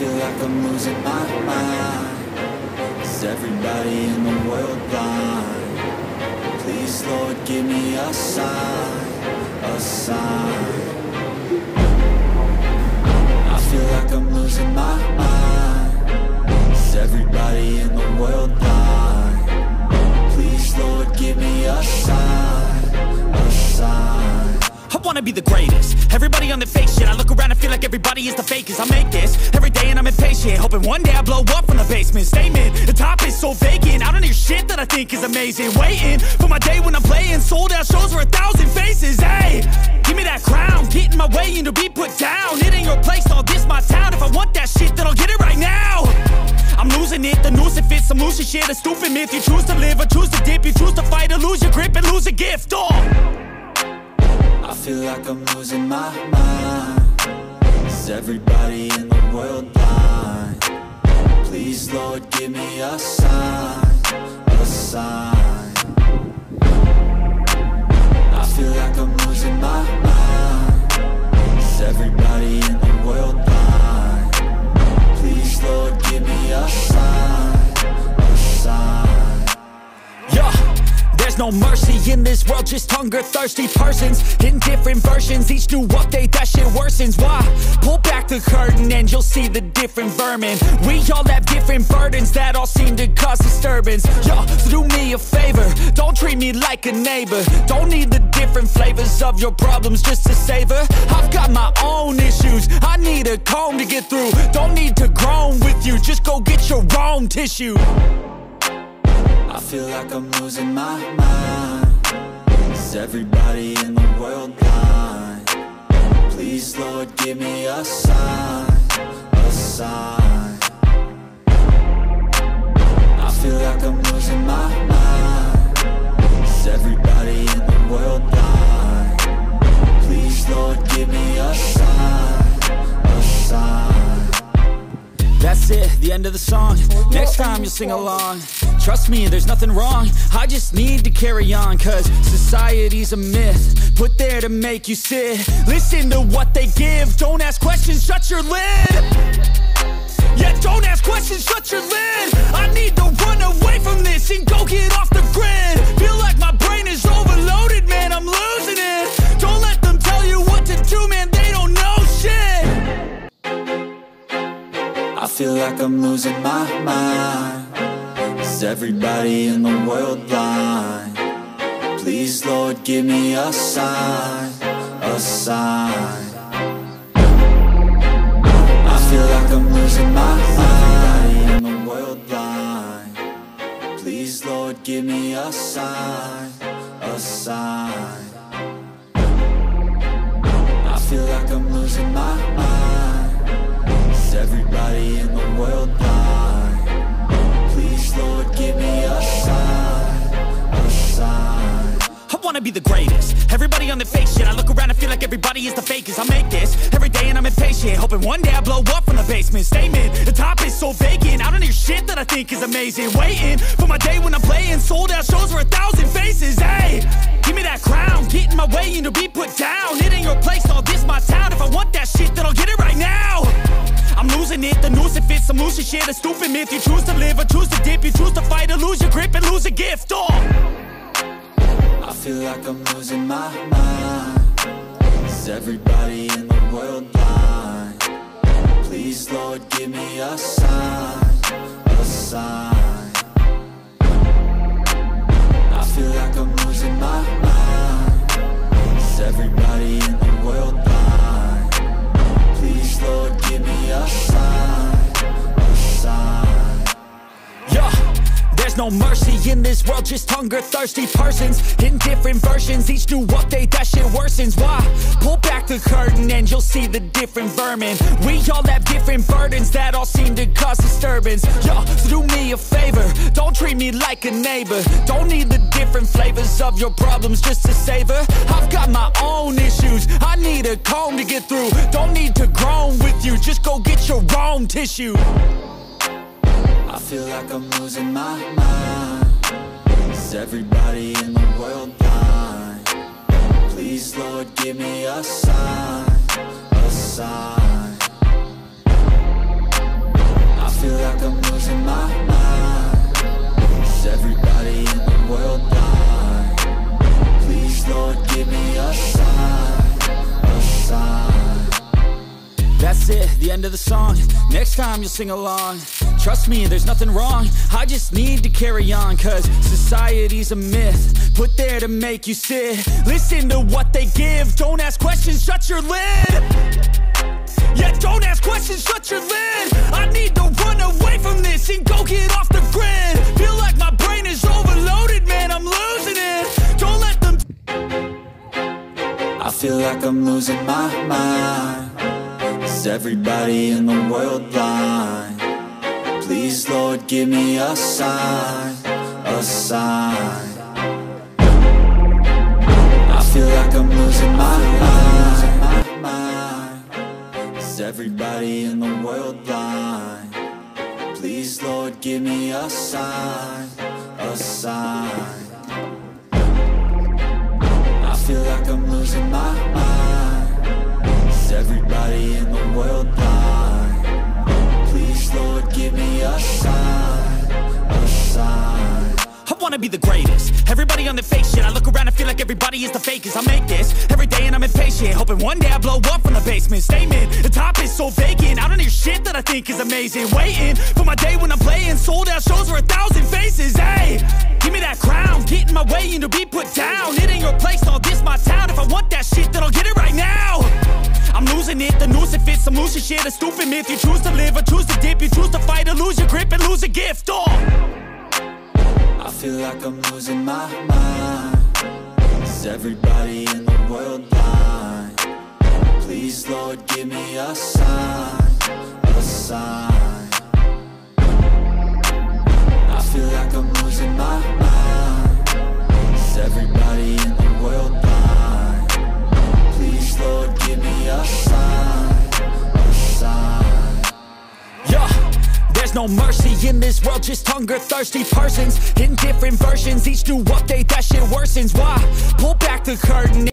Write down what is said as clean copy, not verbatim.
feel like I'm losing my mind. Is everybody in the world blind? Please, Lord, give me a sign, a sign. I feel like I'm losing my mind. Is everybody in the world blind? Please, Lord, give me a sign, a sign. I wanna be the greatest. Everybody on the fake shit. I look around and feel like everybody is the fakest. I make this every day and I'm impatient, hoping one day I blow up from the basement. Statement, the top is so vacant. I don't hear shit that I think is amazing. Waiting for my day when I'm playing sold out shows for 1,000 faces. Hey, give me that crown, get in my way and to be put down. It ain't your place, all this my town. If I want that shit, then I'll get it right now. I'm losing it, the noose it fits. I'm losing shit, a stupid myth. You choose to live or choose to dip. You choose to fight or lose your grip and lose a gift. I feel like I'm losing my mind. Is everybody in the world blind? Please, Lord, give me a sign, a sign. I feel like I'm losing my mind. Is everybody in the world blind? Please, Lord, give me a sign, a sign. Yeah. There's no mercy in this world, just hunger-thirsty persons in different versions. Each new update, that shit worsens. Why? Pull back the curtain and you'll see the different vermin. We all have different burdens that all seem to cause disturbance. Yo, so do me a favor, don't treat me like a neighbor. Don't need the different flavors of your problems just to savor. I've got my own issues, I need a comb to get through. Don't need to groan with you, just go get your own tissue. I feel like I'm losing my mind. Is everybody in the world blind? Please, Lord, give me a sign, a sign. I feel like I'm losing my mind. Is everybody in the world blind? Please, Lord, give me a sign, a sign. That's it, the end of the song. Next time you'll sing along. Trust me, there's nothing wrong. I just need to carry on, cause society's a myth put there to make you sit. Listen to what they give. Don't ask questions, shut your lid. Yeah, don't ask questions, shut your lid. I need to run away from this and go get off the grid. Feel like my brain is overloaded, man, I'm losing it. Don't let them tell you what to do, man, they don't know shit. I feel like I'm losing my mind. Is everybody in the world blind? Please, Lord, give me a sign, a sign. I feel like I'm losing my mind. In the world blind. Please, Lord, give me a sign, a sign. I feel like I'm losing my mind. Is everybody in the world blind? Please, Lord, give me a sign, a sign. I wanna be the greatest. Everybody on the fake shit. I look around and feel like everybody is the fakest. I make this every day and I'm impatient, hoping one day I blow up from the basement. Statement, the top is so vacant. I don't hear shit that I think is amazing. Waiting for my day when I'm playing sold out shows for 1,000 faces. Hey, give me that crown, get in my way and to be put down. It ain't your place, all this my town. If I want that shit, then I'll get it right now. I'm losing it, the noose it fits. I'm losing shit, a stupid myth. You choose to live or choose to dip. You choose to fight or lose your grip and lose a gift. I feel like I'm losing my mind. Is everybody in the world blind? Please, Lord, give me a sign, a sign. I feel like I'm losing my mind. Is everybody in the world blind? Please, Lord, give me a sign, a sign. Yeah. There's no mercy in this world, just hunger-thirsty persons in different versions. Each new update, that shit worsens. Why? Pull back the curtain and you'll see the different vermin. We all have different burdens that all seem to cause disturbance. Yo, so do me a favor, don't treat me like a neighbor. Don't need the different flavors of your problems just to savor. I've got my own issues, I need a comb to get through. Don't need to groan with you, just go get your own tissue. I feel like I'm losing my mind. Is everybody in the world blind? Please, Lord, give me a sign, a sign. losing my mind. Is everybody in the world blind? Please, Lord, give me a sign, a sign. That's it, the end of the song. Next time you'll sing along. Trust me, there's nothing wrong. I just need to carry on, cause society's a myth put there to make you sit. Listen to what they give. Don't ask questions, shut your lid. Yeah, don't ask questions, shut your lid. I need to run away from this and go get off the grid. Feel like my brain is overloaded, man, I'm losing it. Don't let them. I feel like I'm losing my mind. Is everybody in the world blind? Please, Lord, give me a sign, a sign. I feel like I'm losing my mind. Is everybody in the world blind? Please, Lord, give me a sign, a sign. I feel like I'm losing my mind. Is everybody in the world blind? Please, Lord, give me a sign, a sign. I wanna be the greatest. Everybody on the fake shit. I look around and feel like everybody is the fakest. I make this every day and I'm impatient, hoping one day I blow up from the basement. Statement, the top is so vacant. I don't hear shit that I think is amazing. Waiting for my day when I'm playing sold out shows for 1,000 faces. Hey, give me that crown, get in my way and to be put down. It ain't your place, no, this my town. If I want that shit, then I'll get it right now. I'm losing it, the noose it fits, I'm losing shit. A stupid myth, you choose to live or choose to dip. You choose to fight or lose your grip and lose a gift. I feel like I'm losing my mind. Is everybody in the world blind? Please, Lord, give me a sign, a sign. I feel like I'm losing my mind. Is everybody in the world blind? Please, Lord, give me a sign, a sign. Yeah. There's no mercy in this world, just hunger-thirsty persons in different versions. Each new update, that shit worsens. Why? Pull back the curtain